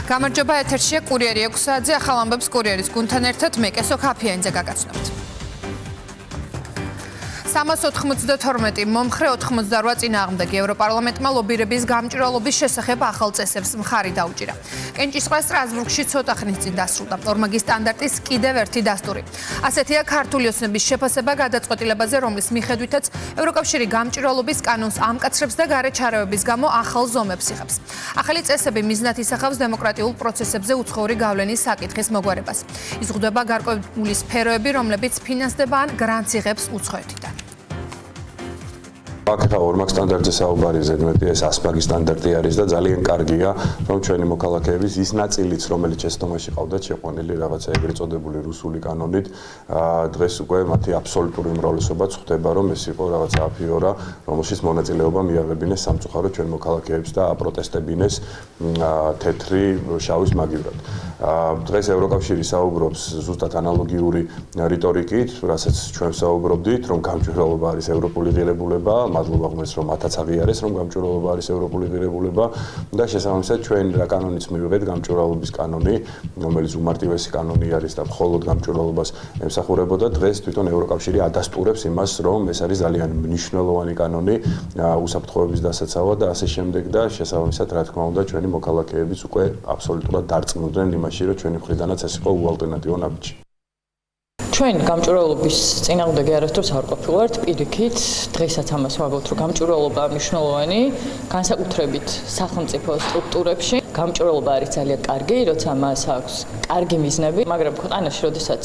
გამარჯობა, ეთერშია კურიერი 6 საათზე ახალ ამბებს კურიერის გუნდთან ერთად მე კესო ქაფიანიძე გაგაცნობთ. 392 მომხრე 88 წინააღმდეგი ევროპარლამენტმა ლობირების გამჭვირვალობის შესახებ ახალ წესებს მხარი დაუჭირა. კენჭისყრა სტრასბურგში ცოტა ხნის წინ დასრულდა. ორმაგი სტანდარტის კიდევ ერთი დასტური. ასეთია ქართული ოცნების შეფასება გადაწყვეტილებაზე, რომლის მიხედვითაც ევროკავშირი გამჭვირვალობის კანონს ამკაცრებს და გარე ჩარევების გამო ახალ ზომებს იღებს. ახალი წესები მიზნად ისახავს დემოკრატიულ პროცესებზე უცხოური გავლენის საკითხის მოგვარებას. იზღუდება გარკვეული სფეროები, რომლებიც ფინანსდება ან გრანტს იღებს უცხოეთიდან. აქ ორმაგ სტანდარტზე საუბარი ზედმეტი ეს ასპაგი სტანდარტი არის და ძალიან კარგია, რომ ჩვენი მოქალაქეების ის ნაწილიც, რომელიც შეცდომაში ყავდათ შეყვანილი რაღაცა ეგრეთ წოდებული რუსული კანონით, დღეს უკვე მათი აბსოლუტური უმრავლესობაც ხვდება, რომ ეს იყო რაღაცა აფიორა, რომელშიც მონაწილეობა მიაღებინეს სამწუხაროდ ჩვენ მოქალაქეებს და აპროტესტებინეს თეთრი შავის მაგივრად. დღეს ევროკავშირი საუბრობს ზუსტად ანალოგიური რიტორიკით, რასაც ჩვენ საუბრობდით, რომ გამჭვირვალობა არის ევროპული ღირებულება, მადლობა ღმერთს, რომ მათაც აღიარეს, რომ გამჭვირვალობა არის ევროპული ღირებულება და შესაბამისად ჩვენ რა კანონიც მივიღეთ, გამჭვირვალობის კანონი, რომელიც უმარტივესი კანონი არის და მხოლოდ გამჭვირვალობას ემსახურებოდა, დღეს თვითონ ევროკავშირი ადასტურებს იმას, რომ ეს არის ძალიან მნიშვნელოვანი კანონი უსაფრთხოების დასაცავად და ასე შემდეგ და შესაბამისად რა თქმა უნდა ჩვენი მოქალაქეებიც უკვე აბსოლუტურად დარწმუნდნენ იმაში, რომ ჩვენი მხრიდანაც ეს იყო უალტერნატივო ნაბიჯი. ჩვენ გამჭვირვალობის წინააღმდეგი არასდროს არ ყოფილვართ, პირიქით, დღესაც ამას ვაგებთ, რომ გამჭვირვალობა მნიშვნელოვანი, განსაკუთრებით სახელმწიფო სტრუქტურებში. გამჭვირვალობა არის ძალიან კარგი, როცა მას აქვს კარგი მიზნები, მაგრამ ქვეყანაში, როდესაც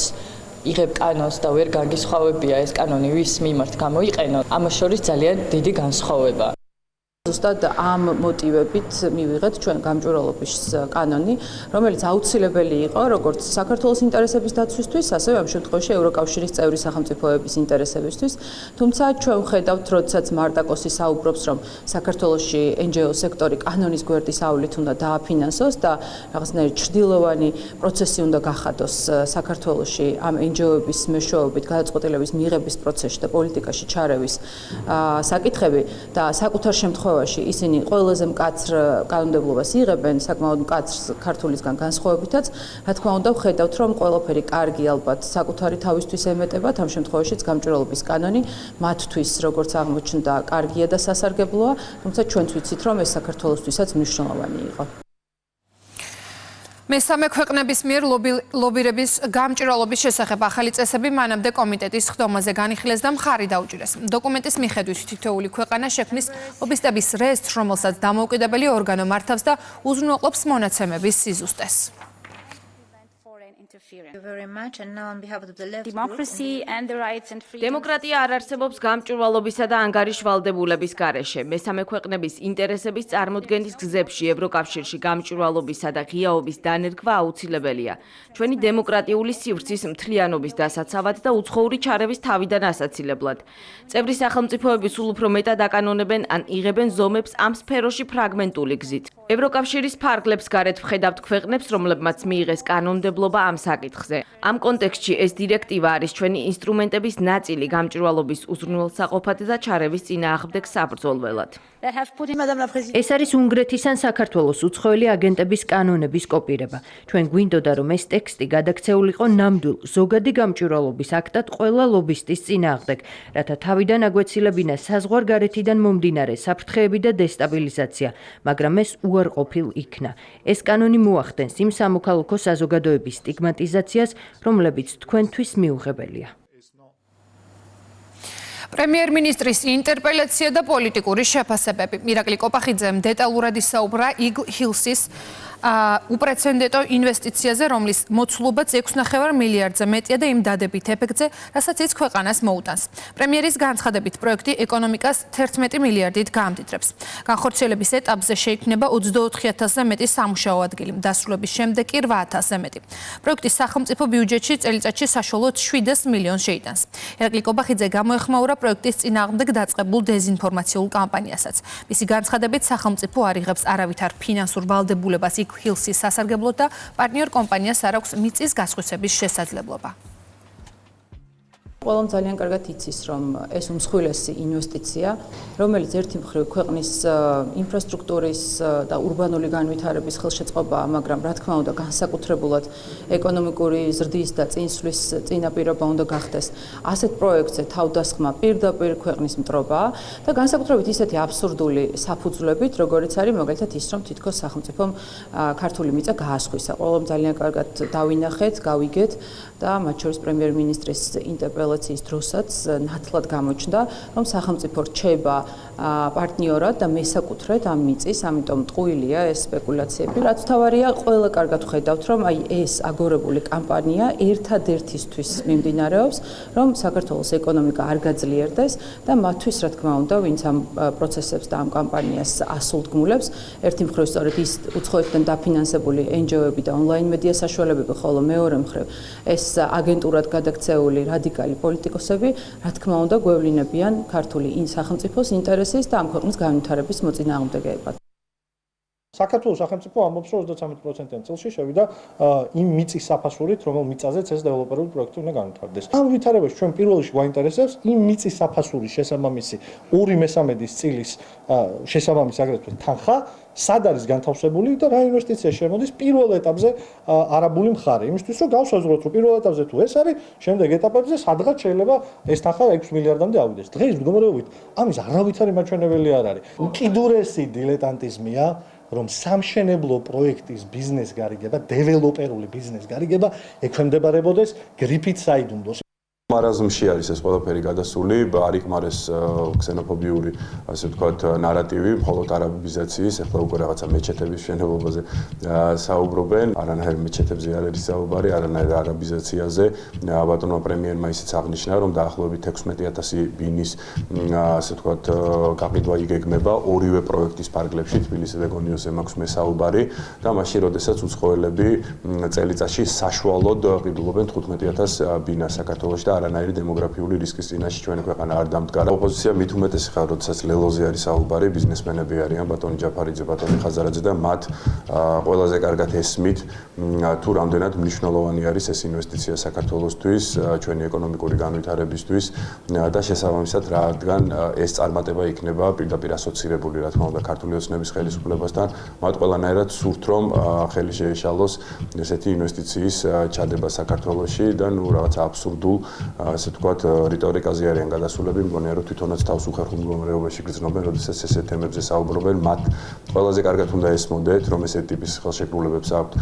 იღებ კანონს და ვერ გაგისხვავებია ეს კანონი ვის მიმართ გამოიყენო, ამას შორის ძალიან დიდი განსხვავება. ზუსტად ამ მოტივებით მივიღეთ ჩვენ გამჭვირვალობის კანონი, რომელიც აუცილებელი იყო როგორც საქართველოს ინტერესების დაცვისთვის, ასევე ამ შემთხვევაში ევროკავშირის წევრი სახელმწიფოების ინტერესებისთვის. თუმცა ჩვენ ვხედავთ, როდესაც მარტაკოსი საუბრობს, რომ საქართველოში NGO სექტორი კანონის გვერდის ავლით უნდა დააფინანსოს და რაღაცნაირი ჩრდილოვანი პროცესი უნდა გახადოს საქართველოში ამ NGO-ების მეშვეობით გადაწყვეტილების მიღების პროცესში და პოლიტიკაში ჩარევის საკითხები და საკუთარ შემთხვევაში ისინი ყველაზე მკაცრ კანონმდებლობას იღებენ, საკმაოდ მკაცრ ქართულისგან განსხვავებითაც, რა თქმა უნდა, ვხედავთ, რომ ყველაფერი კარგი ალბათ საკუთარი თავისთვის ემეტებათ, ამ შემთხვევაშიც გამჭვირვალობის კანონი მათთვის, როგორც აღმოჩნდა, კარგია და სასარგებლოა, თუმცა ჩვენც ვიცით, რომ ეს საქართველოსთვისაც მნიშვნელოვანი იყო. მესამე ქვეყნების მიერ ლობირების გამჭვირვალობის შესახებ ახალი წესები მანამდე კომიტეტის ხდომაზე განიხილეს და მხარი დაუჭირეს. დოკუმენტის მიხედვით თითოეული ქვეყანა შექმნის ლობისტების რეესტრს, რომელსაც დამოუკიდებელი ორგანო მართავს და უზრუნველყოფს მონაცემების სიზუსტეს. დემოკრატია არ არსებობს გამჭვირვალობისა და ანგარიშვალდებულების გარეშე. მესამე ქვეყნების ინტერესების წარმოდგენის გზებში ევროკავშირში გამჭვირვალობისა და ღიაობის დანერგვა აუცილებელია. ჩვენი დემოკრატიული სივრცის მთლიანობის დასაცავად და უცხოური ჩარევის თავიდან ასაცილებლად. წევრი სახელმწიფოები სულ უფრო მეტად აკანონებენ ან იღებენ ზომებს ამ სფეროში ფრაგმენტული გზით. ევროკავშირის ფარგლებს გარეთ ვხედავთ ქვეყნებს, რომლებმაც მიიღეს კანონმდებლობა ამ საკითხზე. ამ კონტექსტში ეს დირექტივა არის ჩვენი ინსტრუმენტების ნაწილი გამჭვირვალობის უზრუნველსაყოფად და ჩარევის წინააღმდეგ საბრძოლველად. ეს არის უნგრეთის ან საქართველოს უცხოელი აგენტების კანონების კოპირება. ჩვენ გვინდოდა, რომ ეს ტექსტი გადაქცეულიყო ნამდვილ ზოგადი გამჭვირვალობის აქტად ყველა ლობისტის წინააღმდეგ, რათა თავიდან აგვეცილებინა საზღვარგარეთიდან მომდინარე საფრთხეები და დესტაბილიზაცია, მაგრამ ეს უარყოფილ იქნა. ეს კანონი მოახდენს იმ სამოქალაქო საზოგადოების სტიგმატიზაციას, რომლებიც თქვენთვის მიუღებელია. პრემიერ-მინისტრის ინტერპელაცია და პოლიტიკური შეფასებები. ირაკლი კოპახიძემ დეტალურად ისაუბრა იგლ ჰილსის უპრეცედენტო ინვესტიციაზე, რომლის მოცულობაც 6,5 მილიარდზე მეტია და იმ დადებით ეფექტზე, რასაც ის ქვეყანას მოუტანს. პრემიერის განცხადებით პროექტი ეკონომიკას 11 მილიარდით გაამდიდრებს. განხორციელების ეტაპზე შეიქმნება 24,000-ზე მეტი სამუშაო ადგილი, დასრულების შემდეგ კი 8,000-ზე მეტი. პროექტის სახელმწიფო ბიუჯეტში წელიწადში საშუალოდ 700 მილიონს შეიტანს. ირაკლი კოპახიძე გამოეხმაურა პროექტის წინააღმდეგ დაწყებულ დეზინფორმაციულ კამპანიასაც. მისი განცხადებით სახელმწიფო არ იღებს არავითარ ფინანსურ ვალდებულებას ჰილსის სასარგებლოდ და პარტნიორ კომპანიას არ აქვს მიწის გასხვისების შესაძლებლობა. ყველამ ძალიან კარგად იცის, რომ ეს უმსხვილესი ინვესტიცია, რომელიც ერთი მხრივ ქვეყნის ინფრასტრუქტურის და ურბანული განვითარების ხელშეწყობაა, მაგრამ რა თქმა უნდა, განსაკუთრებულად ეკონომიკური ზრდის და წინსვლის წინაპირობა უნდა გახდეს. ასეთ პროექტზე თავდასხმა პირდაპირ ქვეყნის მტრობაა და განსაკუთრებით ისეთი აბსურდული საფუძვლებით, როგორიც არის მაგალითად ის, რომ თითქოს სახელმწიფომ ქართული მიწა გაასხვისა. ყველამ ძალიან კარგად დავინახეთ, გავიგეთ და მათ შორის პრემიერ-მინისტრის ინტერპელაციის დროსაც ნათლად გამოჩნდა, რომ სახელმწიფო რჩება პარტნიორად და მესაკუთრედ ამ მიწის, ამიტომ ტყუილია ეს სპეკულაციები. რაც თავარია, ყველა კარგად ხედავთ, რომ აი ეს აგორებული კამპანია ერთადერთისთვის მიმდინარეობს, რომ საქართველოს ეკონომიკა არ გაძლიერდეს და მათთვის, რა თქმა უნდა, ვინც ამ პროცესებს და ამ კამპანიას ასულდგმულებს, ერთი მხრივ სწორედ ის უცხოეთიდან დაფინანსებული NGO-ები და ონლაინ მედია საშუალებები, ხოლო მეორე მხრივ ეს აგენტურად გადაქცეული რადიკალი პოლიტიკოსები, რა თქმა უნდა, გვევლინებიან ქართული სახელმწიფოს ინტერესის და ამ ქვეყნის განვითარების მოწინააღმდეგეებად. საქართველოს სახელმწიფო ამბობს, რომ 33%-იან წელში შევიდა იმ მიწის საფასურით, რომელ მიწაზეც ეს დეველოპერული პროექტი უნდა განვითარდეს. ამ ვითარებაში ჩვენ პირველ რიგში გვაინტერესებს იმ მიწის საფასურის შესაბამისი 2/3 წილის შესაბამისი აგრეთვე თანხა, სად არის განთავსებული და რა ინვესტიცია შემოდის პირველ ეტაპზე არაბული მხარე. იმისთვის რომ გავსაზღვროთ, რომ პირველ ეტაპზე თუ ეს არის, შემდეგ ეტაპებზე სადღაც შეიძლება ეს თანხა 6 მილიარდამდე ავიდეს. დღეს მდგომარეობით ამის არავითარი მაჩვენებელი არ არის. უკიდურესი დილეტანტიზმია, რომ სამშენებლო პროექტის ბიზნეს გარიგება, დეველოპერული ბიზნეს გარიგება ექვემდებარებოდეს გრიფით საიდუმლოს. მარაზმში არის ეს ყველაფერი გადასული, არ იკმარეს ქსენოფობიური, ასე ვთქვათ, ნარატივი, მხოლოდ არაბიზაციის, ახლა უკვე რაღაცა მეჩეთების მშენებლობაზე საუბრობენ, არანაირ მეჩეთებზე არ არის საუბარი, არანაირ არაბიზაციაზე. ბატონმა პრემიერმა ისიც აღნიშნა, რომ დაახლოებით 16,000 ბინის, ასე ვთქვათ, გაყიდვა იგეგმება ორივე პროექტის ფარგლებში, თბილისსა და გონიოსზე მაქვს მესაუბარი და მაშინ, როდესაც უცხოელები წელიწადში საშუალოდ ყიდულობენ 15,000 ბინას საქართველოში და არანაირი დემოგრაფიული რისკის წინაშე ჩვენი ქვეყანა არ დამდგარა. ოპოზიცია მით უმეტეს ხარ, როდესაც ლელოზე არის საუბარი, ბიზნესმენები არიან, ბატონი ჯაფარიძე, ბატონი ხაზარაძე და მათ ყველაზე კარგად ესმით, თუ რამდენად მნიშვნელოვანი არის ეს ინვესტიცია საქართველოსთვის, ჩვენი ეკონომიკური განვითარებისთვის და შესაბამისად რადგან ეს წარმატება იქნება პირდაპირ ასოცირებული, რა თქმა უნდა, ქართული ოცნების ხელისუფლებასთან, მათ ყველანაირად სურთ, რომ ხელი შეეშალოს ესეთი ინვესტიციის ჩადება საქართველოში და ნუ რაღაც აბსურდულ ასე ვთქვათ, რიტორიკაზე არიან გადასულები, მგონია რომ თვითონაც თავს უხერხულ მდგომარეობაში გრძნობენ, როდესაც ესეთ თემებზე საუბრობენ, მათ ყველაზე კარგად უნდა ესმოდეთ, რომ ესეთი ტიპის ხელშეკრულებებს აქვთ,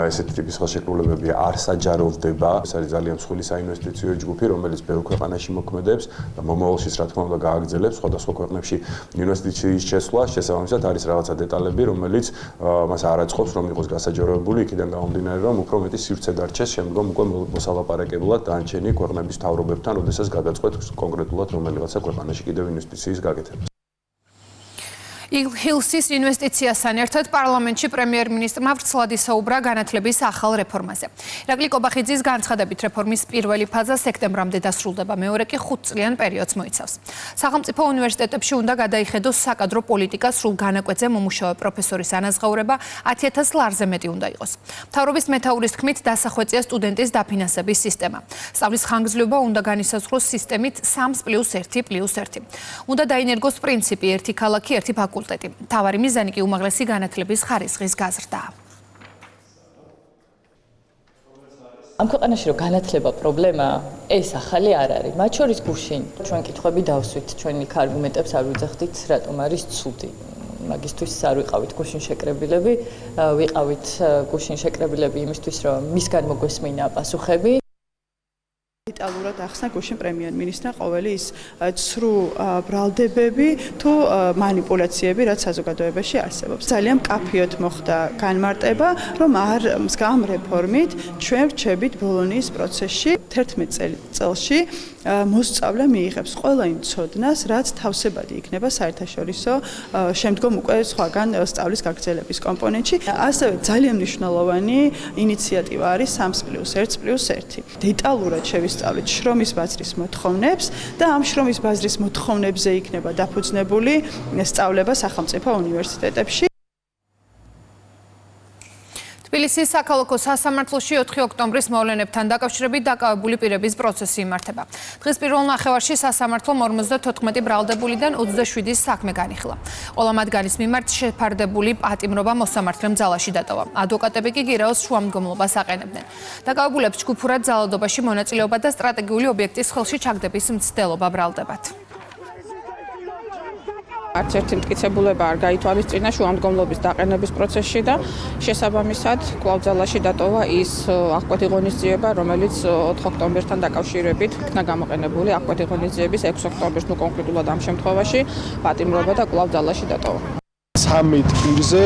ესეთი ტიპის ხელშეკრულებები არ საჯაროვდება. ეს არის ძალიან მსხვილი საინვესტიციო ჯგუფი, რომელიც ბევრ ქვეყანაში მოქმედებს და მომავალშიც რა თქმა უნდა გააგრძელებს სხვადასხვა ქვეყნებში ინვესტიციის შესვლა, შესაბამისად არის რაღაცა დეტალები, რომელიც მას არ აწყობს, რომ იყოს გასაჯაროებული, იქიდან გამომდინარე, რომ უფრო მეტი სივრცე დარჩეს, შემდგომ უკვე მოსალაპარაკებლად დანარჩენი ქვეყნების თავრობებთან, როდესაც გადაწყვეტ კონკრეტულად რომელიღაცა ქვეყანაში კიდევ ინვესტიციის გაკეთებას. იგლ-ჰილსის ინვესტიციასთან ერთად პარლამენტში პრემიერ-მინისტრმა ვრცლად ისაუბრა განათლების ახალ რეფორმაზე. ირაკლი კობახიძის განცხადებით რეფორმის პირველი ფაზა სექტემბრამდე დასრულდება, მეორე კი 5 წლიან პერიოდს მოიცავს. სახელმწიფო უნივერსიტეტებში უნდა გადაიხედოს საკადრო პოლიტიკა სრულ განაკვეთზე მომუშავე პროფესორის ანაზღაურება 10,000 ლარზე მეტი უნდა იყოს. მთავრობის მეთაურის თქმით, დასახვეწია სტუდენტის დაფინანსების სისტემა. სწავლის ხანგრძლივობა უნდა განისაზღვროს სისტემით 3+1+1. უნდა დაინერგოს პრინციპი ერთი ქალაქი, ერთი ფაკულტეტი. თავარი მიზანი კი უმაღლესი განათლების ხარისხის გაზრდაა. ამ ქვეყანაში რომ განათლება პრობლემაა, ეს ახალი არ არის. მათ შორის გუშინ ჩვენ კითხვები დავსვით, ჩვენ იქ არგუმენტებს არ ვიძახდით, რატომ არის ცუდი. მაგისთვის არ ვიყავით გუშინ შეკრებილები, ვიყავით გუშინ შეკრებილები იმისთვის, რომ მისგან მოგვესმინა პასუხები. დეტალურად ახსნა გუშინ პრემიერ-მინისტრმა ყოველი ის ცრუ ბრალდებები თუ მანიპულაციები, რაც საზოგადოებაში არსებობს. ძალიან მკაფიოდ მოხდა განმარტება, რომ ამ რეფორმით ჩვენ ვრჩებით ბოლონიის პროცესში 11 წელში მოსწავლე მიიღებს ყველა იმ ცოდნას, რაც თავსებადი იქნება საერთაშორისო შემდგომ უკვე სხვაგან სწავლის გაგრძელების კომპონენტში. ასევე ძალიან მნიშვნელოვანი ინიციატივა არის 3+1+1. დეტალურად შევისწავლით შრომის ბაზრის მოთხოვნებს და ამ შრომის ბაზრის მოთხოვნებზე იქნება დაფუძნებული სწავლება სახელმწიფო უნივერსიტეტებში. თბილისის საქალაქო სასამართლოში 4 ოქტომბრის მოვლენებთან დაკავშირებით დაკავებული პირების პროცესი იმართება. დღეს პირველ ნახევარში სასამართლომ 54 ბრალდებულიდან 27-ის საქმე განიხილა. ყველა მათგანის მიმართ შეფარდებული პატიმრობა მოსამართლემ ძალაში დატოვა. ადვოკატები კი გირაოს შუამდგომლობას აყენებდნენ. დაკავებულებს ჯგუფურად ძალადობაში მონაწილეობა და სტრატეგიული ობიექტის ხელში ჩაგდების მცდელობა ბრალდებათ. არც ერთი მტკიცებულება არ გაითვალისწინა შუამდგომლობის დაყენების პროცესში და შესაბამისად კვლავ ძალაში დატოვა ის აღკვეთი ღონისძიება, რომელიც 4 ოქტომბერთან დაკავშირებით იქნა გამოყენებული. აღკვეთი ღონისძიების 6 ოქტომბერს, კონკრეტულად ამ შემთხვევაში პატიმრობა და კვლავ ძალაში დატოვა. 13 პირზე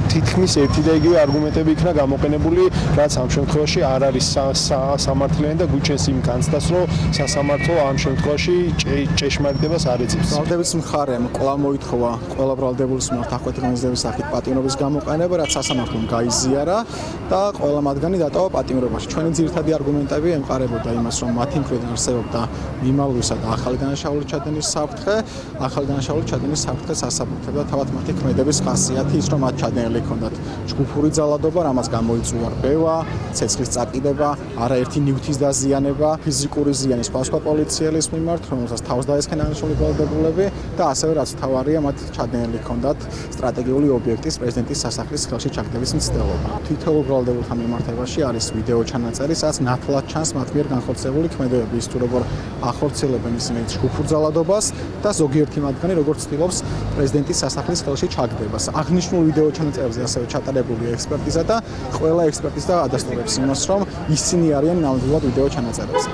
თითქმის ერთი და იგივე არგუმენტები იქნა გამოყენებული, რაც ამ შემთხვევაში არ არის სამართლიანი და გვიჩენს იმ განცდას, რომ სასამართლო ამ შემთხვევაში ჭეშმარიტებას არ ეძებს. ბრალდების მხარემ კვლავ მოითხოვა ყველა ბრალდებულის მიმართ აღკვეთი ღონისძიების სახით პატიმრობის გამოყენება, რაც სასამართლომ გაიზიარა და ყველა მათგანი დატოვა პატიმრობაში. ჩვენი ძირითადი არგუმენტები ემყარებოდა იმას, რომ მათი მხრიდან არსებობდა მიმალვისა და ახალი დანაშაულის ჩადენის საფრთხე, ახალი დანაშაულის ჩადენის საფრთხეს ასაბუთებდა თავად მათი ქმედების ხასიათი ის, რომ მათ ჩადენილი ჰქონდათ ჯგუფური ძალადობა, რამაც გამოიწვია რბევა, ცეცხლის წაკიდება, არაერთი ნივთის დაზიანება, ფიზიკური ზიანი სხვა პოლიციელის მიმართ, რომელსაც თავს დაესხნენ აღნიშნული ბრალდებულები და ასევე რაც თავარია, მათ ჩადენილი ჰქონდათ სტრატეგიული ობიექტის პრეზიდენტის სასახლის ხელში ჩაგდების მცდელობა. თითოეულ ბრალდებულთან მიმართებაში არის ვიდეო ჩანაწერი, სადაც ნათლად ჩანს მათ მიერ განხორციელებული ქმედებები, ის თუ როგორ ახორციელებენ ისინი ჯგუფურ ძალადობას და ზოგიერთი მათგანი როგორც ცდილობს პრეზიდენტის სასახლის ხელში ჩაგდებას. აღნიშნულ ვიდეო ჩანაწერებზე ასევე ჩატარებული ექსპერტიზა და ყველა ექსპერტიზა ადასტურებს იმას, რომ ისინი არიან ნამდვილად ვიდეო ჩანაწერებზე.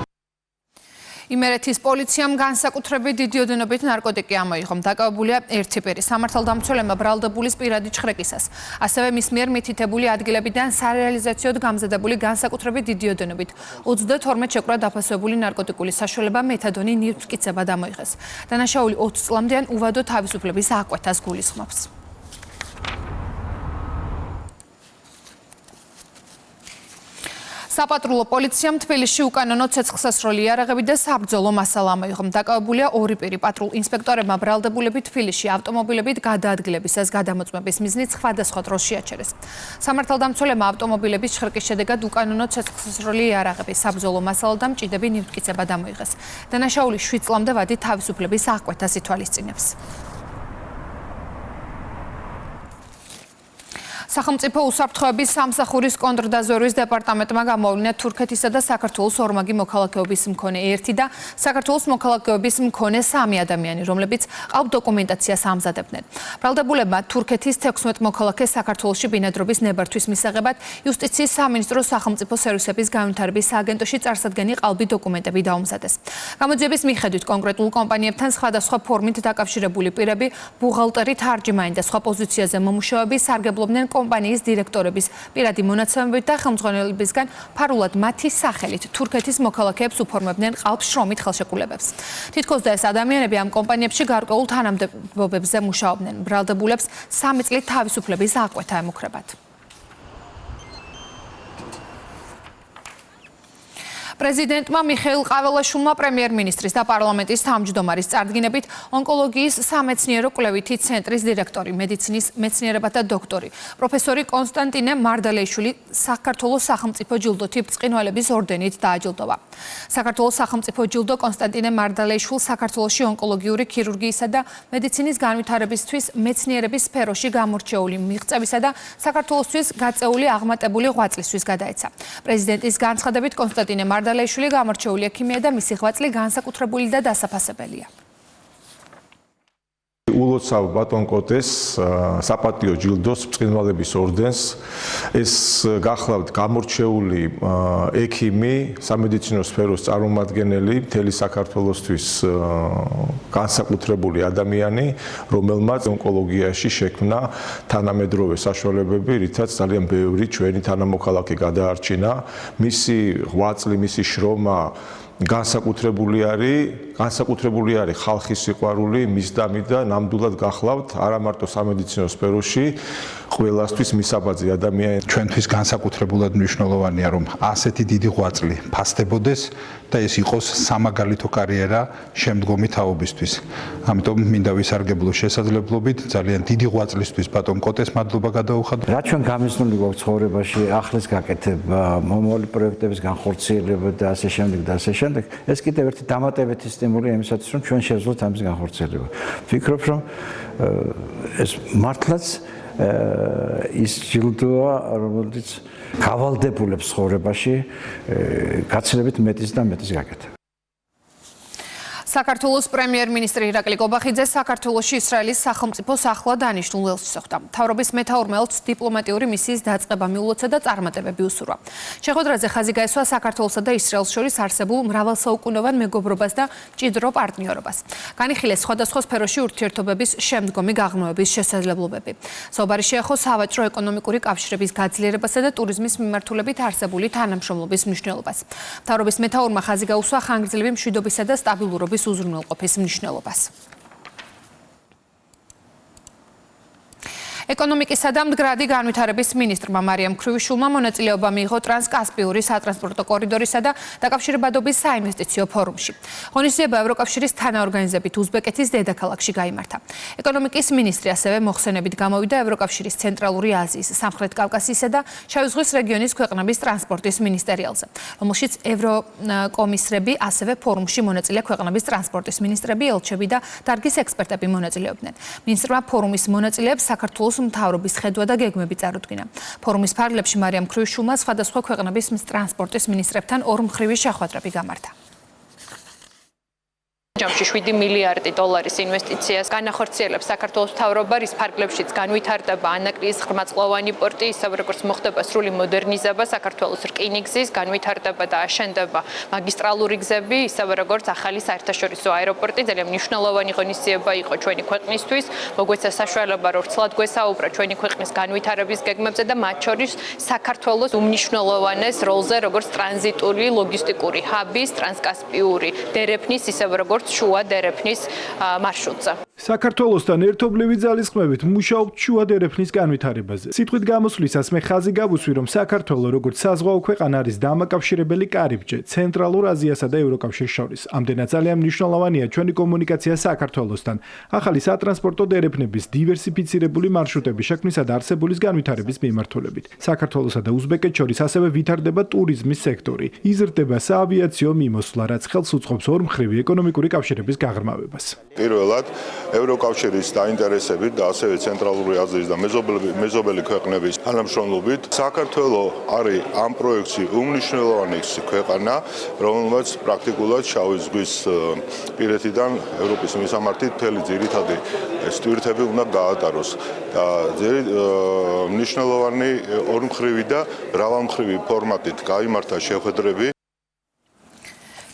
იმერეთის პოლიციამ განსაკუთრებით დიდი ოდენობით ნარკოტიკი ამოიღო. დაკავებულია ერთი პირი. სამართალდამცველებმა ბრალდებულის პირადი ჩხრეკისას, ასევე მის მიერ მითითებული ადგილებიდან სარეალიზაციოდ გამზადებული განსაკუთრებით დიდი ოდენობით 32 შეკვრა დაფასებული ნარკოტიკული საშუალება მეთადონი ნივთმტკიცებად ამოიღეს. დანაშაული 20 წლამდე ან უვადო თავისუფლების აკვეთას გულისხმობს. საპატრულო პოლიციამ თბილისში უკანონო ცეცხლსასროლი იარაღები და საბრძოლო მასალა ამოიღო. დაკავებულია ორი პირი. პატრულ ინსპექტორებმა ბრალდებულები თბილისში ავტომობილებით გადაადგილებისას გადამოწმების მიზნით სხვადასხვა დროს შეაჩერეს. სამართალდამცველებმა ავტომობილების ჩხრეკის შედეგად უკანონო ცეცხლსასროლი იარაღები, საბრძოლო მასალა და მჭიდები ნივთმტკიცებად ამოიღეს. დანაშაული 7 წლამდე ვადი თავისუფლების აღკვეთას ითვალისწინებს. სახელმწიფო უსაფრთხოების სამსახურის კონტრდაზვერვის დეპარტამენტმა გამოავლინა თურქეთისა და საქართველოს ორმაგი მოქალაქეობის მქონე 1 და საქართველოს მოქალაქეობის მქონე 3 ადამიანი, რომლებიც ყავ დოკუმენტაციას ამზადებდნენ. ბრალდებულებმა თურქეთის 16 მოქალაქეს საქართველოში ბინადრობის ნებართვის მისაღებად იუსტიციის სამინისტროს სახელმწიფო სერვისების განვითარების სააგენტოში წარსადგენი ყალბი დოკუმენტები დაუმზადეს. გამოძიების მიხედვით კონკრეტულ კომპანიებთან სხვადასხვა ფორმით დაკავშირებული პირები, ბუღალტერი, თარჯიმანი და სხვა პოზიციაზე მომუშავეები სარგებლობდნენ კომპანიის დირექტორების პირადი მონაცემებით და ხელმძღვანელებისგან ფარულად მათი სახელით თურქეთის მოქალაქეებს უფორმებდნენ ყალბ შრომით ხელშეკრულებებს. თითქოს და ეს ადამიანები ამ კომპანიებში გარკვეულ თანამდებობებზე მუშაობდნენ. ბრალდებულებს 3 წლით თავისუფლების აკვეთა ემუქრებათ. პრეზიდენტმა მიხეილ ყაველაშვილმა პრემიერ-მინისტრის და პარლამენტის თავმჯდომარის წარდგინებით ონკოლოგიის სამეცნიერო კვლევითი ცენტრის დირექტორი, მედიცინის მეცნიერებათა დოქტორი, პროფესორი კონსტანტინე მარდალეიშვილი საქართველოს სახელმწიფო ჯილდოთი ბრწყინვალების ორდენით დააჯილდოვა. საქართველოს სახელმწიფო ჯილდო კონსტანტინე მარდალეიშვილს საქართველოში ონკოლოგიური ქირურგიისა და მედიცინის განვითარებისთვის მეცნიერების სფეროში გამორჩეული მიღწევისა და საქართველოსთვის გაწეული აღმატებული ღვაწლისთვის გადაეცა. პრეზიდენტის განცხადებით კონსტანტინე მარდალეიშვილი გამორჩეული ექიმია და მისი ღვაწლი განსაკუთრებული და დასაფასებელია. ულოცავ ბატონ კოტეს საპატიო ჯილდოს ბრწყინვალების ორდენს. ეს გახლავთ გამორჩეული ექიმი, სამედიცინო სფეროს წარმომადგენელი, მთელი საქართველოსთვის განსაკუთრებული ადამიანი, რომელმაც ონკოლოგიაში შექმნა თანამედროვე საშუალებები, რითაც ძალიან ბევრი ჩვენი თანამოქალაქე გადაარჩინა. მისი ღვაწლი, მისი შრომა განსაკუთრებული არის ხალხის სიყვარული, მისდამი და ნამდვილად გახლავთ არა მარტო სამედიცინო სფეროში ყველასთვის მისაბაძი ადამიანი. ჩვენთვის განსაკუთრებულად მნიშვნელოვანია, რომ ასეთი დიდი ღვაწლი ფასდებოდეს და ეს იყოს სამაგალითო კარიერა შემდგომი თაობისთვის. ამიტომ მინდა ვისარგებლო შესაძლებლობით ძალიან დიდი ღვაწლისთვის ბატონ კოტეს მადლობა გადაუხადო. რა ჩვენ გამიზნული გვაქვს ცხოვრებაში, ახლის გაკეთება, მომავალი პროექტების განხორციელება და ასე შემდეგ და ასე შემდეგ, ეს კიდევ ერთი დამატებითი სტიმული იმისათვის, რომ ჩვენ შევძლოთ ამის განხორციელება. ვფიქრობ, რომ ეს მართლაც ის ჯილდოა, რომელიც გავალდებულებს ცხოვრებაში გაცილებით მეტის და მეტის გაკეთება. საქართველოს პრემიერ-მინისტრი ირაკლი კობახიძე საქართველოში ისრაელის სახელმწიფოს ახლა დანიშნულ ელჩს ხვდა. მთავრობის მეთაურმა ელჩს დიპლომატიური მისიის დაწყება მიულოცა და წარმატებები უსურვა. შეხვედრაზე ხაზი გაესვა საქართველოსა და ისრაელს შორის არსებულ მრავალსაუკუნოვან მეგობრობას და მჭიდრო პარტნიორობას. განიხილეს სხვადასხვა სფეროში ურთიერთობების შემდგომი გაღრმავების შესაძლებლობები. საუბარი შეეხო სავაჭრო ეკონომიკური კავშირების გაძლიერებასა და ტურიზმის მიმართულებით არსებული თანამშრომლობის მნიშვნელობას. მთავრობის მეთაურმა ხაზი გაუსვა ხანგრძლივი მშვიდობისა და სტაბილურობის უზრუნველყოფის მნიშვნელობას. ეკონომიკისა და მდგრადი განვითარების მინისტრმა მარიამ ქრუიშულმა მონაწილეობა მიიღო ტრანსკასპიური სატრანსპორტო კორიდორისა და დაკავშირებადობის საინვესტიციო ფორუმში. ღონისძიება ევროკავშირის თანაორგანიზებით უზბეკეთის დედაქალაქში გაიმართა. ეკონომიკის მინისტრი ასევე მოხსენებით გამოვიდა ევროკავშირის ცენტრალური აზიის, სამხრეთ კავკასიისა და შავი ზღვის რეგიონის ქვეყნების ტრანსპორტის მინისტერიალზე, რომელშიც ევროკომისრები, ასევე ფორუმში მონაწილე ქვეყნების ტრანსპორტის მინისტრები, ელჩები და დარგის ექსპერტები მონაწილეობდნენ. მინისტრმა ფორუმის მონაწილეებს საქართველოს მთავრობის ხედვა და გეგმები წარუდგინა. ფორუმის ფარგლებში მარიამ ქრუიშულმა სხვადასხვა ქვეყნების ტრანსპორტის მინისტრებთან ორმხრივი შეხვედრები გამართა. ჯამში 7 მილიარდი დოლარის ინვესტიციას განახორციელებს საქართველოს მთავრობა, რის ფარგლებშიც განვითარდება ანაკრიის ღრმაწლოვანი პორტი, ისევე როგორც მოხდება სრული მოდერნიზება საქართველოს რკინიგზის, განვითარდება და აშენდება მაგისტრალური გზები, ისევე როგორც ახალი საერთაშორისო აეროპორტი. ძალიან მნიშვნელოვანი ღონისძიება იყო ჩვენი ქვეყნისთვის, მოგვეცა საშუალება, რომ ვრცლად გვესაუბრა ჩვენი ქვეყნის განვითარების გეგმებზე და მათ შორის საქართველოს უმნიშვნელოვანეს როლზე, როგორც ტრანზიტული ლოგისტიკური ჰაბის, ტრანსკასპიური დერეფნის, ისევე როგორც შუა დერეფნის მარშრუტზე. საქართველოსთან ერთობლივი ძალისხმევით მუშაობთ შუა დერეფნის განვითარებაზე. სიტყვით გამოსვლისას მე ხაზი გავუსვი, რომ საქართველო როგორც საზღვაო ქვეყანა არის დამაკავშირებელი კარიბჭე ცენტრალურ აზიასა და ევროკავშირს შორის. ამდენად ძალიან მნიშვნელოვანია ჩვენი კომუნიკაცია საქართველოსთან. ახალი სატრანსპორტო დერეფნების დივერსიფიცირებული მარშრუტების შექმნისა და არსებულის განვითარების მიმართულებით. საქართველოსა და უზბეკეთს შორის ასევე ვითარდება ტურიზმის სექტორი. იზრდება საავიაციო მიმოსვლა, რაც ხელს უწყობს ორმხრივი ეკონომიკური კავშირების გაღრმავებას. პირველად ევროკავშირის დაინტერესებით და ასევე ცენტრალური აზიის და მეზობელი ქვეყნების თანამშრომლობით საქართველო არის ამ პროექტში უმნიშვნელოვანესი ქვეყანა, რომელმაც პრაქტიკულად შავი ზღვის პირეთიდან ევროპის მისამართით მთელი ძირითადი ტვირთები უნდა გაატაროს. და მნიშვნელოვანი ორმხრივი და მრავალმხრივი ფორმატით გაიმართა შეხვედრები.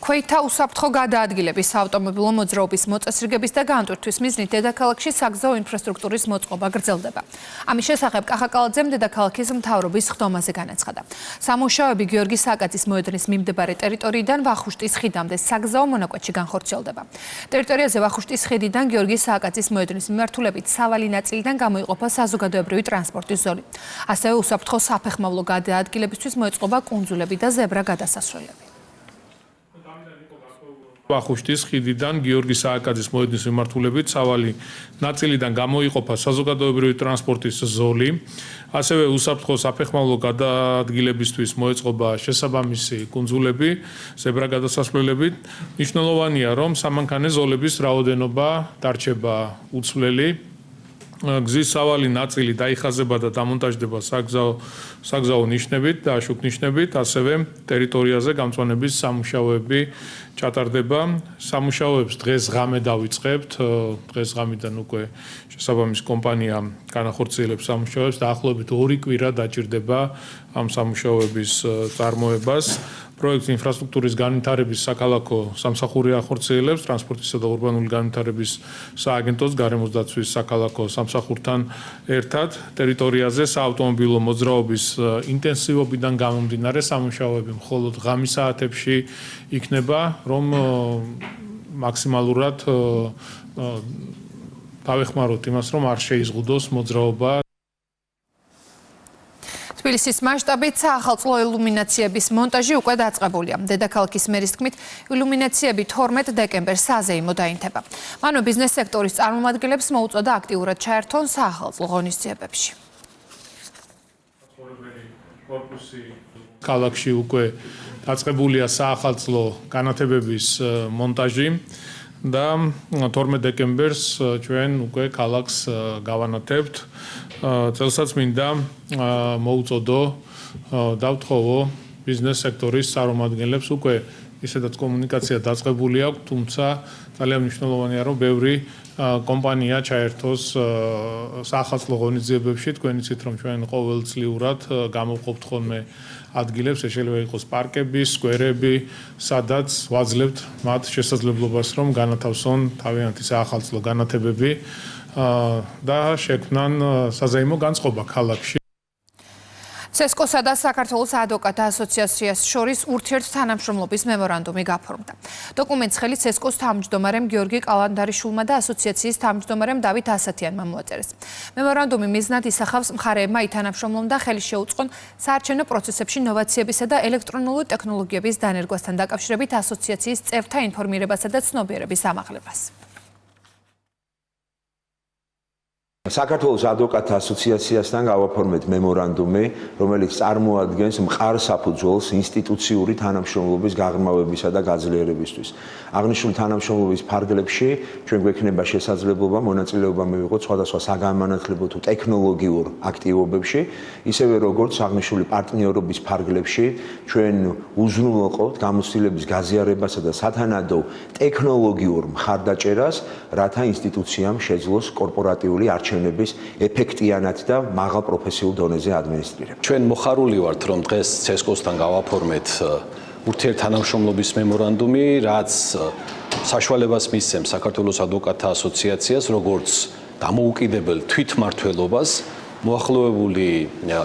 ქვეითთა უსაფრთხო გადაადგილების, ავტომობილო მოძრაობის მოწესრიგების და განტვირთვის მიზნით დედაქალაქში საგზაო ინფრასტრუქტურის მოწყობა გრძელდება. ამის შესახებ კახაკალაძემ დედაქალაქის მთავრობის ხდომაზე განაცხადა. სამუშაოები გიორგი სააკაძის მოედნის მიმდებარე ტერიტორიიდან ვახუშტის ხიდამდე საგზაო მონაკვეთში განხორციელდება. ტერიტორიაზე ვახუშტის ხიდიდან გიორგი სააკაძის მოედნის მიმართულებით სავალი ნაწილიდან გამოიყოფა საზოგადოებრივი ტრანსპორტის ზოლი. ასევე უსაფრთხო საფეხმავლო გადაადგილებისთვის მოეწყობა კუნძულები და ზებრა გადასასვლელები. ვახუშტის ხიდიდან გიორგი სააკაძის მოედნის მიმართულებით სავალი ნაწილიდან გამოიყოფა საზოგადოებრივი ტრანსპორტის ზოლი, ასევე უსაფრთხო საფეხმავლო გადაადგილებისთვის მოეწყობა შესაბამისი კუნძულები, ზებრა გადასასვლელები. მნიშვნელოვანია, რომ სამანქანე ზოლების რაოდენობა დარჩება უცვლელი. გზის სავალი ნაწილი დაიხაზება და დამონტაჟდება საგზაო ნიშნებით და აშუქ ნიშნებით, ასევე ტერიტორიაზე გამწვანების სამუშაოები ჩატარდება. სამუშაოებს დღეს-ღამე დავიწყებთ. დღეს-ღამიდან უკვე შესაბამის კომპანია განახორციელებს სამუშაოებს და ახლობით 2 კვირა დაჭირდება ამ სამუშაოების წარმოებას. პროექტი ინფრასტრუქტურის განვითარების საქალაქო სამსახური ახორციელებს ტრანსპორტისა და ურბანული განვითარების სააგენტოს გარემოს დაცვის საქალაქო სამსახურთან ერთად ტერიტორიაზე საავტომობილო მოძრაობის ინტენსივობიდან გამომდინარე სამუშაოები მხოლოდ ღამის საათებში იქნება, რომ მაქსიმალურად დავეხმაროთ იმას, რომ არ შეიზღუდოს მოძრაობა. თბილისის მასშტაბით საახალწლო ილუმინაციების მონტაჟი უკვე დაწყებულია. დედაქალაქის მერის თქმით, ილუმინაციები 12 დეკემბერს საზეიმო დაინთება. მანვე ბიზნეს სექტორის წარმომადგენლებს მოუწოდა აქტიურად ჩაერთონ საახალწლო ღონისძიებებში. ქალაქში უკვე დაწყებულია საახალწლო განათებების მონტაჟი და 12 დეკემბერს ჩვენ უკვე ქალაქს გავანათებთ. წელსაც მინდა მოუწოდო დავთხოვო ბიზნეს სექტორის წარმომადგენლებს უკვე ისედაც კომუნიკაცია დაწყებული აქვს, თუმცა ძალიან მნიშვნელოვანია, რომ ბევრი კომპანია ჩაერთოს საახალწლო ღონისძიებებში. თქვენ იცით, რომ ჩვენ ყოველწლიურად გამოვყოფთ ხოლმე ადგილებს, შეიძლება იყოს პარკები, სკვერები, სადაც ვაძლევთ მათ შესაძლებლობას, რომ განათავსონ თავიანთი საახალწლო განათებები და შექმნან საზეიმო განწყობა ქალაქში. CESCO-სა და საქართველოს ადვოკატთა ასოციაციას შორის ურთიერთთანამშრომლობის მემორანდუმი გაფორმდა. დოკუმენტს ხელი CESCO-ს თავმჯდომარემ გიორგი კალანდარიშვილმა და ასოციაციის თავმჯდომარემ დავით ასათიანმა მოაწერეს. მემორანდუმი მიზნად ისახავს მხარეებმა ითანამშრომლონ და ხელი შეუწყონ საარჩევნო პროცესებში ნოვაციებისა და ელექტრონული ტექნოლოგიების დანერგვასთან დაკავშირებით ასოციაციის წევრთა ინფორმირებასა და ცნობიერების ამაღლებას. საქართველოს ადვოკატთა ასოციაციასთან გავაფორმეთ მემორანდუმი, რომელიც წარმოადგენს მყარ საფუძველს ინსტიტუციური თანამშრომლობის გაღრმავებისა და გაძლიერებისთვის. აღნიშნული თანამშრომლობის ფარგლებში ჩვენ გვექნება შესაძლებლობა მონაწილეობა მივიღოთ სხვადასხვა საგანმანათლებლო თუ ტექნოლოგიურ აქტივობებში, ისევე როგორც აღნიშნული პარტნიორობის ფარგლებში ჩვენ უზრუნველყოფთ გამოცდილების გაზიარებასა და სათანადო ტექნოლოგიურ მხარდაჭერას, რათა ინსტიტუციამ შეძლოს კორპორატიული არჩევნების ეფექტიანად და მაღალ პროფესიულ დონეზე ადმინისტრირება. ჩვენ მოხარული ვართ, რომ დღეს CESCO-სთან გავაფორმეთ ურთიერთთანამშრომლობის მემორანდუმი, რაც საშუალებას მისცემს საქართველოს ადვოკატთა ასოციაციას, როგორც დამოუკიდებელ თვითმმართველობას, მოახლოებული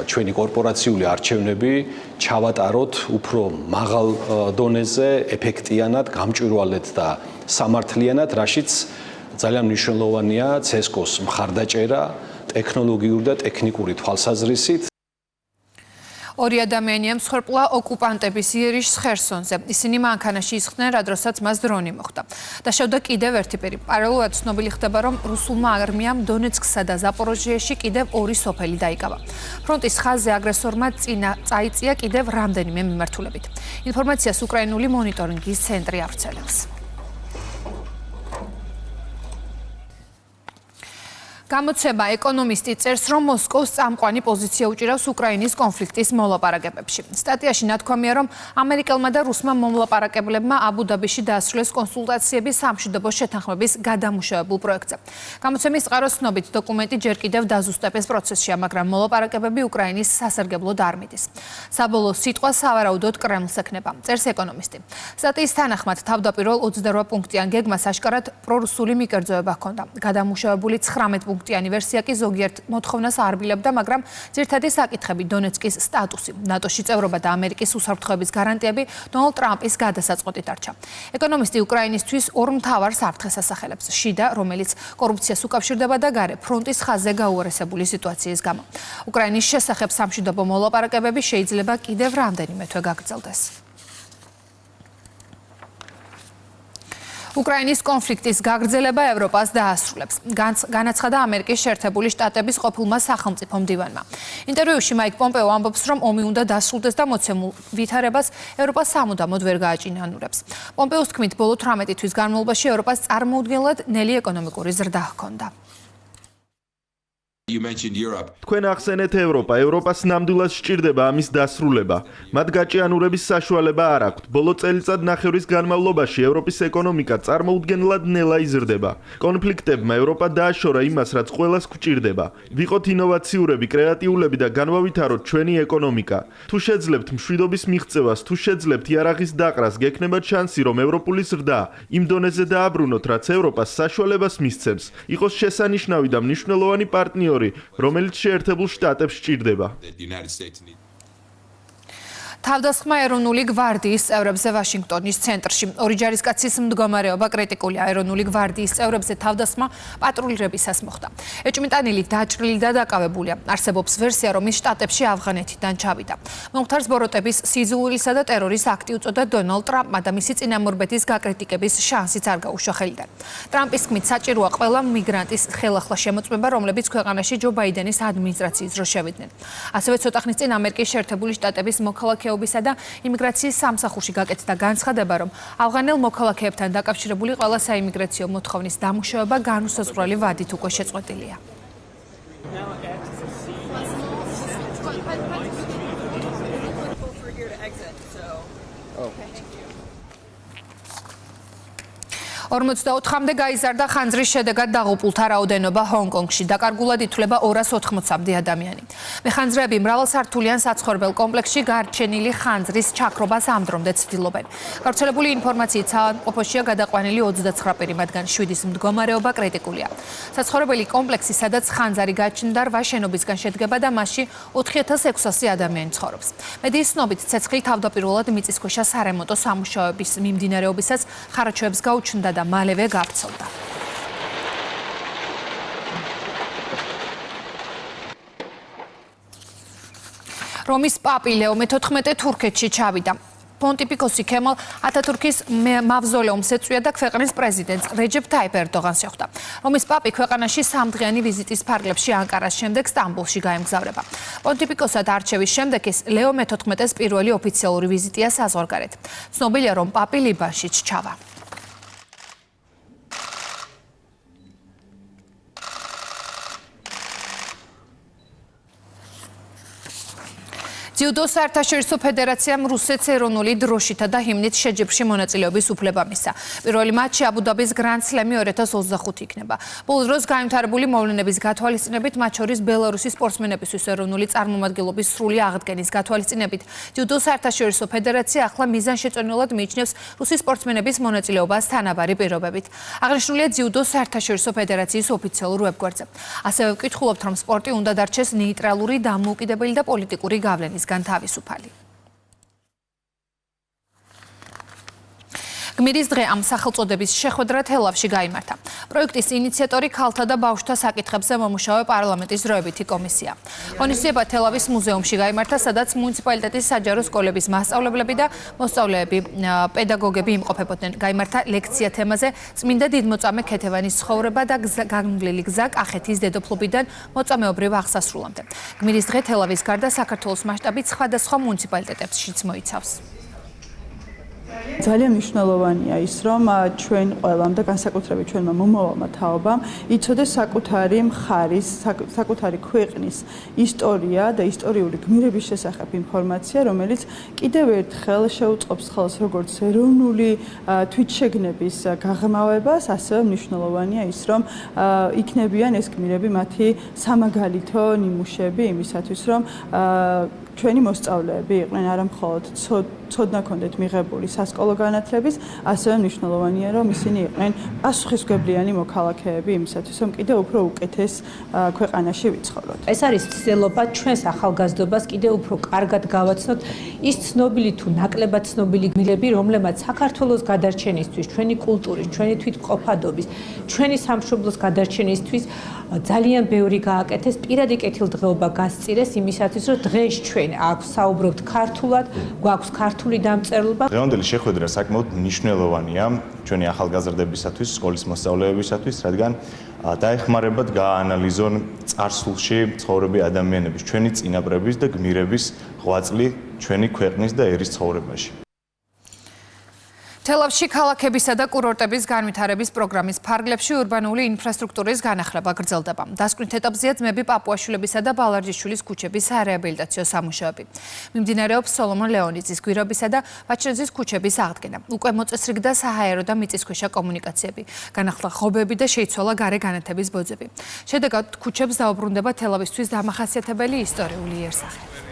ჩვენი კორპორაციული არჩევნები ჩავატაროთ უფრო მაღალ დონეზე, ეფექტიანად, გამჭვირვალედ და სამართლიანად, რაშიც ძალიან მნიშვნელოვანია CESCO-ს მხარდაჭერა ტექნოლოგიური და ტექნიკური თვალსაზრისით. ორი ადამიანია მსხვერპლა ოკუპანტების იერიშს ხერსონზე. ისინი მანქანაში ისხდნენ, რადროსაც მას დრონი მოხვდა. დაშავდა კიდევ ერთი პირი. პარალელურად ცნობილი ხდება, რომ რუსულმა არმიამ დონეცკსა და ზაპოროჟიეში კიდევ 2 სოფელი დაიკავა. ფრონტის ხაზზე აგრესორმა წაიწია კიდევ რამდენიმე მიმართულებით. ინფორმაციას უკრაინული მონიტორინგის ცენტრი ავრცელებს. გამოცემა ეკონომისტი წერს, რომ მოსკოვს წამყვანი პოზიცია უჭირავს უკრაინის კონფლიქტის მოლაპარაკებებში. სტატიაში ნათქვამია, რომ ამერიკელმა და რუსმა მომლაპარაკებლებმა აბუ-დაბიში დაასრულეს კონსულტაციები სამშვიდობო შეთანხმების გადამუშავებულ პროექტზე. გამოცემის წყაროს ცნობით, დოკუმენტი ჯერ კიდევ დაზუსტების პროცესშია, მაგრამ მოლაპარაკებები უკრაინის სასარგებლოდ არ მიდის. საბოლოო სიტყვა სავარაუდოდ კრემლს ექნება, წერს ეკონომისტი. სტატიის თანახმად, თავდაპირველ 28 პუნქტიან გეგმას აშკარად პრორუსული მიკერძოება ჰქონდა. გადამუშავებული 19 პუნქტიანი ვერსია კი ზოგიერთ მოთხოვნას არბილებდა, მაგრამ ძირითადი საკითხები დონეცკის სტატუსი, ნატოში წევრობა და ამერიკის უსაფრთხოების გარანტიები დონალდ ტრამპის გადასაწყვეტით დარჩა. ეკონომისტი უკრაინისთვის ორ მთავარ საფრთხეს ასახელებს: შიდა, რომელიც კორუფციას უკავშირდება და გარე ფრონტის ხაზზე გაუარესებული სიტუაციის გამო. უკრაინის შესახებ სამშვიდობო მოლაპარაკებები შეიძლება კიდევ რამდენიმე თვე გაგრძელდეს. უკრაინის კონფლიქტის გაგრძელება ევროპას დაასრულებს. განაცხადა ამერიკის შეერთებული შტატების ყოფილმა სახელმწიფო მდივანმა. ინტერვიუში მაიკ პომპეო ამბობს, რომ ომი უნდა დასრულდეს და მოცემულ ვითარებას ევროპა სამუდამოდ ვერ გააჭიანურებს. პომპეოს თქმით, ბოლო 18 თვის განმავლობაში ევროპას წარმოუდგენლად ნელი ეკონომიკური ზრდა ჰქონდა. თქვენ ახსენეთ ევროპა. ევროპას ნამდვილად სჭირდება ამის დასრულება. მათ გაჭიანურების საშუალება არ აქვთ. ბოლო წელიწად ნახევრის განმავლობაში ევროპის ეკონომიკა წარმოუდგენლად ნელა იზრდება. კონფლიქტებმა ევროპა დააშორა იმას, რაც ყველას გვჭირდება. ვიყოთ ინოვაციურები, კრეატიულები და განვავითაროთ ჩვენი ეკონომიკა. თუ შეძლებთ მშვიდობის მიღწევას, თუ შეძლებთ იარაღის დაყრას, გექნებათ შანსი, რომ ევროპული ზრდა იმ დონეზე დააბრუნოთ, რაც ევროპას საშუალებას მისცემს. იყოს შესანიშნავი და მნიშვნელოვანი პარტნიორი, რომელიც შეერთებულ შტატებს სჭირდება. თავდასხმა ეროვნული გვარდიის წევრებზე ვაშინგტონის ცენტრში. ორი ჯარისკაცის მდგომარეობა კრიტიკულია. ეროვნული გვარდიის წევრებზე თავდასხმა პატრულირებისას მოხდა. ეჭვმიტანილი დაჭრილი და დაკავებულია. არსებობს ვერსია, რომ ის შტატებში ავღანეთიდან ჩავიდა. მომხდარს ბოროტების, სიძულვილისა და ტერორის აქტი უწოდა დონალდ ტრამპმა და მისი წინამორბედის გაკრიტიკების შანსიც არ გაუშვა ხელიდან. ტრამპის თქმით, საჭიროა ყველა მიგრანტის ხელახლა შემოწმება, რომლებიც ქვეყანაში ჯო ბაიდენის ადმინისტრაციის დროს შევიდნენ. ასევე ცოტა ხნის წინ ამერიკის შეერთებული შტატების მოქალაქე და იმიგრაციის სამსახურში გაკეთდა განცხადება, რომ ავღანელ მოქალაქეებთან დაკავშირებული ყველა საიმიგრაციო მოთხოვნის დამუშავება განუსაზღვრელი ვადით უკვე შეწყვეტილია. $44-მდე გაიზარდა ხანძრის შედეგად დაღუპულთა რაოდენობა ჰონგ-კონგში. დაკარგულად ითვლება 280-მდე ადამიანი. მეხანძრეები მრავალსართულიან საცხოვრებელ კომპლექსში გარჩენილი ხანძრის ჩაქრობას ამდრომდე ცდილობენ. გავრცელებული ინფორმაციით საავადმყოფოშია გადაყვანილი 29 პირი, მათგან 7-ის მდგომარეობა კრიტიკულია. საცხოვრებელი კომპლექსი, სადაც ხანძარი გაჩნდა, 8 შენობისგან შედგება და მასში 4600 ადამიანი ცხოვრობს. მედიის ცნობით, ცეცხლი თავდაპირველად მიწისქვეშა სარემონტო სამუშაოების მიმდინარეობისას ხარაჩოებს გაუჩნდა და მალევე გავრცელდა. რომის პაპი ლეო მე-14 თურქეთში ჩავიდა. პონტიფიკოსი ქემალ ათათურქის მავზოლეუმს ეწვია და ქვეყნის პრეზიდენტს რეჯეფ ტაიპ ერდოღანს შეხვდა. რომის პაპი ქვეყანაში 3დღიანი ვიზიტის ფარგლებში ანკარას შემდეგ სტამბოლში გაემგზავრება. პონტიფიკოსად არჩევის შემდეგ ეს ლეო მე-14-ის პირველი ოფიციალური ვიზიტია საზღვარგარეთ. ცნობილია, რომ პაპი ლიბანშიც ჩავა. ჯიუდოს საერთაშორისო ფედერაციამ რუსეთს ეროვნული დროშითა და ჰიმნით შეჯიბრში მონაწილეობის უფლება მისცა. პირველი მატჩი აბუ-დაბის გრანდ სლემი 2025 იქნება. ბოლო დროს განვითარებული მოვლენების გათვალისწინებით მათ შორის ბელარუსის სპორტსმენებისთვის ეროვნული წარმომადგენლობის სრული აღდგენის გათვალისწინებით ჯიუდოს საერთაშორისო ფედერაცია ახლა მიზანშეწონილად მიიჩნევს რუსის სპორტსმენების მონაწილეობას თანაბარი პირობებით. აღნიშნულია ჯიუდოს საერთაშორისო ფედერაციის ოფიციალურ ვებგვერდზე. ასევე ვკითხულობთ, რომ სპორტი უნდა დარჩეს ნეიტრალური, დამოუკიდებელი და პოლიტიკური გავლენის თავისუფალი. გმირის დღე ამ სახელწოდების შეხვედრა თელავში გაიმართა. პროექტის ინიციატორი ქალთა და ბავშვთა საკითხებზე მომუშავე პარლამენტის დროებითი კომისია. ღონისძიება თელავის მუზეუმში გაიმართა, სადაც მუნიციპალიტეტის საჯარო სკოლების მასწავლებლები და მოსწავლეები, პედაგოგები იმყოფებოდნენ. გაიმართა ლექცია თემაზე წმინდა დიდმოწამე ქეთევანის ცხოვრება და განვლილი გზა კახეთის დედოფლობიდან მოწამეობრივ აღსასრულამდე. გმირის დღე თელავის გარდა საქართველოს მასშტაბით სხვადასხვა მუნიციპალიტეტებშიც მოიცავს. ძალიან მნიშვნელოვანია ის, რომ ჩვენ ყველამ და განსაკუთრებით ჩვენმა მომავალმა თაობამ იცოდეს საკუთარი მხარის, საკუთარი ქვეყნის ისტორია და ისტორიული გმირების შესახებ ინფორმაცია, რომელიც კიდევ ერთხელ შეუწყობს ხელს როგორც ეროვნული თვითშეგნების გაღრმავებას, ასევე მნიშვნელოვანია ის, რომ იქნებიან ეს გმირები მათი სამაგალითო ნიმუშები იმისათვის, რომ ჩვენი მოსწავლეები იყვნენ არა მხოლოდ ცოდნა ქონდეთ მიღებული სასკოლო განათლების, ასევე მნიშვნელოვანია, რომ ისინი იყვნენ პასუხისმგებლიანი მოქალაქეები იმისათვის, რომ კიდევ უფრო უკეთეს ქვეყანაში ვიცხოვროთ. ეს არის ცდილობა ჩვენს ახალგაზრდობას კიდევ უფრო კარგად გავაცნოთ ის ცნობილი თუ ნაკლებად ცნობილი გმირები, რომლებმაც საქართველოს გადარჩენისთვის, ჩვენი კულტურის, ჩვენი თვითმყოფადობის, ჩვენი სამშობლოს გადარჩენისთვის ძალიან ბევრი გააკეთეს, პირადი კეთილდღეობა გასწირეს იმისათვის, რომ დღეს ჩვენ აქ საუბრობთ ქართულად, გვაქვს ქართული დამწერლობა. დღევანდელი შეხვედრა საკმაოდ მნიშვნელოვანია ჩვენი ახალგაზრდებისათვის, სკოლის მოსწავლეებისათვის, რადგან დაეხმარებათ გააანალიზონ წარსულში ცხოვრები ადამიანების, ჩვენი წინაპრების და გმირების ღვაწლი ჩვენი ქვეყნის და ერის ცხოვრებაში. თელავში ქალაქებისა და კურორტების განვითარების პროგრამის ფარგლებში ურბანული ინფრასტრუქტურის განახლება გრძელდება. დასკვნით ეტაპზეა ძმები პაპუაშვილებისა და ბალარჯიშვილის ქუჩების სარეაბილიტაციო სამუშაოები. მიმდინარეობს სოლომონ ლეონიძის გვირაბისა და ვაჩრეძის ქუჩების აღდგენა. უკვე მოწესრიგდა საჰაერო და მიწისქვეშა კომუნიკაციები. განახლა ხობები და შეიცვალა გარე განათების ბოძები. შედეგად ქუჩებს დაუბრუნდება თელავისთვის დამახასიათებელი ისტორიული იერსახე.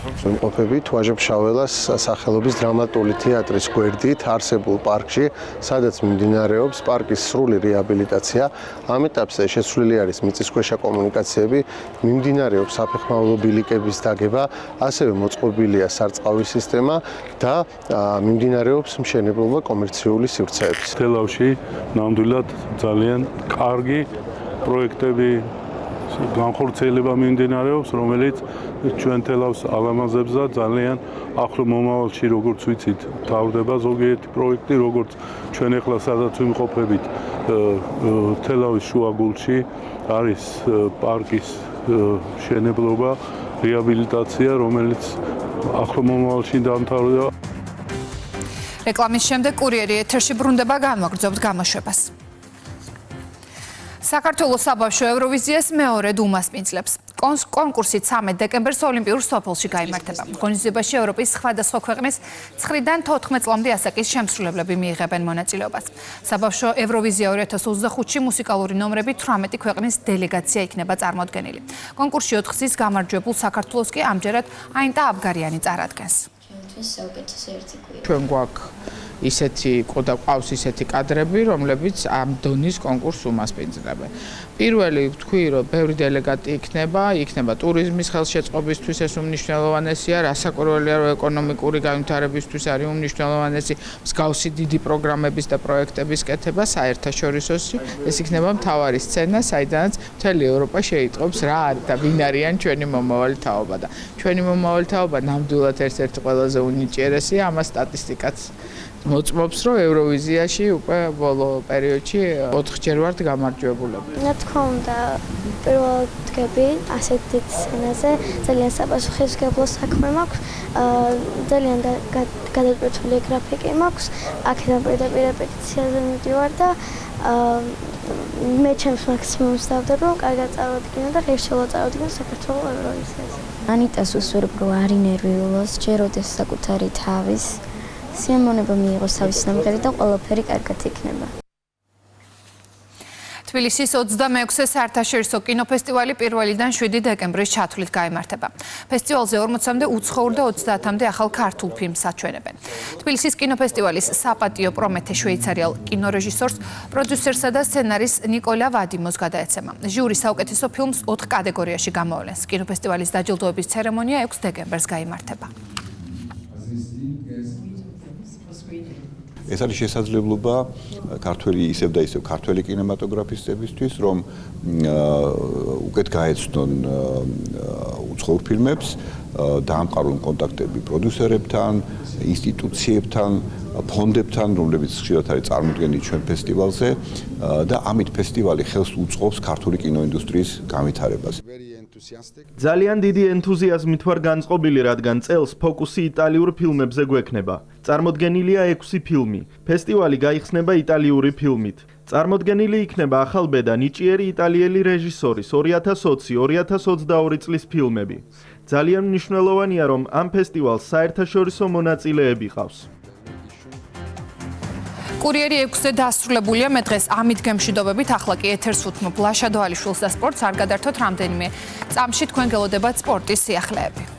მყოფებით ვაჟა-ფშაველას სახელობის დრამატული თეატრის გვერდით არსებულ პარკში, სადაც მიმდინარეობს პარკის სრული რეაბილიტაცია. ამ ეტაპზე შესრულილი არის მიწისქვეშა კომუნიკაციები, მიმდინარეობს საფეხმავლო ბილიკების დაგება, ასევე მოწყობილია სარწყავი სისტემა და მიმდინარეობს მშენებლობა კომერციული სივრცეების. თელავში ნამდვილად ძალიან კარგი პროექტები განხორციელება მიმდინარეობს, რომელიც ჩვენ თელავს ალამაზებსა ძალიან ახლო მომავალში, როგორც ვიცით, თავდება ზოგიერთი პროექტი, როგორც ჩვენ ახლა სადაც ვიმყოფებით თელავის შუაგულში არის პარკის მშენებლობა, რეაბილიტაცია, რომელიც ახლო მომავალში დამთავრდება. რეკლამის შემდეგ კურიერი ეთერში ბრუნდება განვაგრძობთ გამოშვებას. საქართველოს საბავშვო ევროვიზიას მეორე დუმას მისძლებს. კონკურსი 13 დეკემბერს ოლიმპიურ სოფელში გაიმართება. ღონისძიებაში ევროპის სხვადასხვა ქვეყნის 9-დან 14 წლამდე ასაკის შემსრულებლები მიიღებენ მონაწილეობას. საბავშვო ევროვიზია 2025-ში მუსიკალური ნომრები 18 ქვეყნის დელეგაცია იქნება წარმოდგენილი. კონკურსში 4 გზის გამარჯვებულ საქართველოს კი ამჯერად აინტა აბგარიანი წარადგენს. ჩვენ გვაქვს ისეთი ყავს ისეთი კადრები, რომლებიც ამ დონის კონკურსს უმასპინძლებენ. პირველი ვთქვი, რომ ბევრი დელეგატი იქნება ტურიზმის ხელშეწყობისთვის ეს უმნიშვნელოვანესია, რასაკვირველია, რომ ეკონომიკური განვითარებისთვის არის უმნიშვნელოვანესი, მსგავსი დიდი პროგრამების და პროექტების კეთება საერთაშორისოში, ეს იქნება მთავარი სცენა, საიდანაც მთელი ევროპა შეიტყობს რა არის და ვინ არიან ჩვენი მომავალი თაობა და ჩვენი მომავალი თაობა ნამდვილად ერთ-ერთი ყველაზე უნიჭიერესია, ამას სტატისტიკაც მოწმობს, რომ ევროვიზიაში უკვე ბოლო პერიოდში 4-ჯერ ვართ გამარჯვებულები. რა თქმა უნდა, პირველად ვდგები ასეთ დიდ სცენაზე, ძალიან საპასუხისმგებლო საქმე მაქვს, ძალიან გადაწყვეტილი გრაფიკი მაქვს, აქედან პირდაპირ რეპეტიციაზე მივდივარ და მე ჩემს მაქსიმუმს დავდებ, რომ კარგად წავადგინო და ღირსშესანიშნავად წავადგინო საქართველოს ევროვიზიაზე. ანიტას უსურვებ, რომ არ ინერვიულოს, ჯეროდეს საკუთარი თავის სიამოვნება მიიღოს თავის ნამღერი და ყველაფერი კარგად იქნება. თბილისის 26-ე საერთაშორისო კინოფესტივალი 1-დან 7 დეკემბრის ჩათვლით გაიმართება. ფესტივალზე 40-მდე უცხოურ და 30-მდე ახალ ქართულ ფილმს აჩვენებენ. თბილისის კინოფესტივალის საპატიო პრომეთე შვეიცარიელ კინორეჟისორს, პროდიუსერსა და სცენარისტ ნიკოლა ვადიმოს გადაეცემა. ჟიური საუკეთესო ფილმს 4 კატეგორიაში გამოავლენს. კინოფესტივალის დაჯილდოების ცერემონია 6 დეკემბერს გაიმართება. ეს არის შესაძლებლობა ქართველი ისევ და ისევ ქართველი კინემატოგრაფისტებისთვის, რომ უკეთ გაეცნონ უცხოურ ფილმებს, დაამყარონ კონტაქტები პროდიუსერებთან, ინსტიტუციებთან, ფონდებთან, რომლებიც ხშირად არის წარმოდგენილი ჩვენ ფესტივალზე და ამით ფესტივალი ხელს უწყობს ქართული კინოინდუსტრიის განვითარებას. ძალიან დიდი ენთუზიაზმით ვარ განწყობილი, რადგან წელს ფოკუსი იტალიურ ფილმებზე გვექნება. წარმოდგენილია 6 ფილმი. ფესტივალი გაიხსნება იტალიური ფილმით. წარმოდგენილი იქნება ახალბედა ნიჭიერი იტალიელი რეჟისორის 2020-2022 წლის ფილმები. ძალიან მნიშვნელოვანია, რომ ამ ფესტივალს საერთაშორისო მონაწილეები ყავს. კურიერი 6-ზე დასრულებულია, მე დღეს ამით გემშვიდობებით, ახლა კი ეთერს უთმობ ლაშა დოალიშვილს და სპორტს არ გადართოთ რამდენიმე წამში თქვენ გელოდებათ სპორტის სიახლეები.